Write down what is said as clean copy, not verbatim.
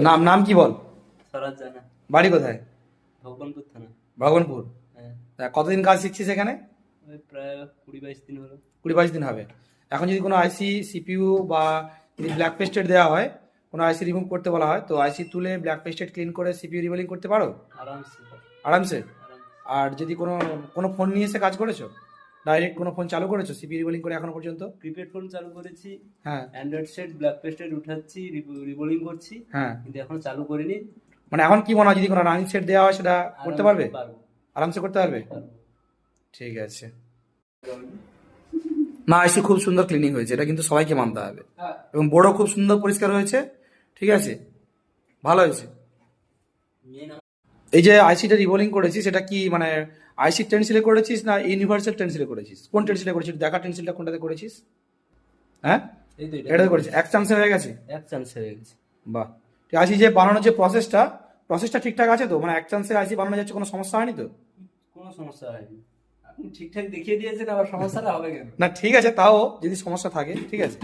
নাম নাম কি বল? স্বরাজ জানা। বাড়ি কোথায়? ভগবানপুর থানা। ভগবানপুর। হ্যাঁ, তা কতদিন কাজ শিখছিস এখানে? ওই প্রায় 20-22 দিন হলো। 20-22 দিন হবে। এখন যদি কোনো আইসি সিপিইউ বা যদি ব্ল্যাক পেস্টেড দেওয়া হয়, কোনো আইসি রিমুভ করতে বলা হয়, তো আইসি তুলে ব্ল্যাক পেস্টেড ক্লিন করে সিপিইউ রিমুভিং করতে পারো আরামসে। আরামসে? আরামসে। আর যদি কোনো কোনো ফোন নিয়ে এসে কাজ করেছো, ডাইরেক্ট কোনো ফোন চালু করেছো সিপিইউ রিমুভিং করে এখনো পর্যন্ত? প্রিপেড ফোন চালু করেছি, হ্যাঁ অ্যান্ড্রয়েড সেট ব্ল্যাক পেস্টেড উঠাচ্ছি, রিবোলিং করছি, হ্যাঁ। কিন্তু এখনো চালু করিনি। মানে এখন কি মনে হয় যদি কোনো রানিং সেট দেওয়া হয় সেটা করতে পারবে? পারবো। আরামসে করতে পারবে? পারবো। ঠিক আছে। না, আইসি খুব সুন্দর ক্লিনিং হয়েছে, এটা কিন্তু সবাইকে মানতে হবে। এবং বোর্ডও খুব সুন্দর পরিষ্কার হয়েছে। ঠিক আছে, ভালো হয়েছে। মেন এই যে আইসিটা রিবোলিং করেছিস সেটা কি মানে আইসি টেন্সিলে করেছিস না ইউনিভার্সাল টেন্সিলে করেছিস? কোন টেন্সিলে করেছিস দেখা, টেন্সিলটা কোনটাতে করেছিস? হ্যাঁ, এই তো এটাতে করেছিস। এক চান্সে হয়ে গেছে? এক চান্স হয়ে গেছে। বাহ। ঠিক আইসি যে বানানোর যে প্রসেসটা ঠিকঠাক আছে তো? মানে এক চান্সে আইসি বানানো যাচ্ছে, কোনো সমস্যা হয়নি তো? কোনো সমস্যা হয়নি। আপনি ঠিকঠাক দেখিয়ে দিয়েছেন, আবার সমস্যাটা হবে কেন? না ঠিক আছে, তাও যদি সমস্যা থাকে ঠিক আছে।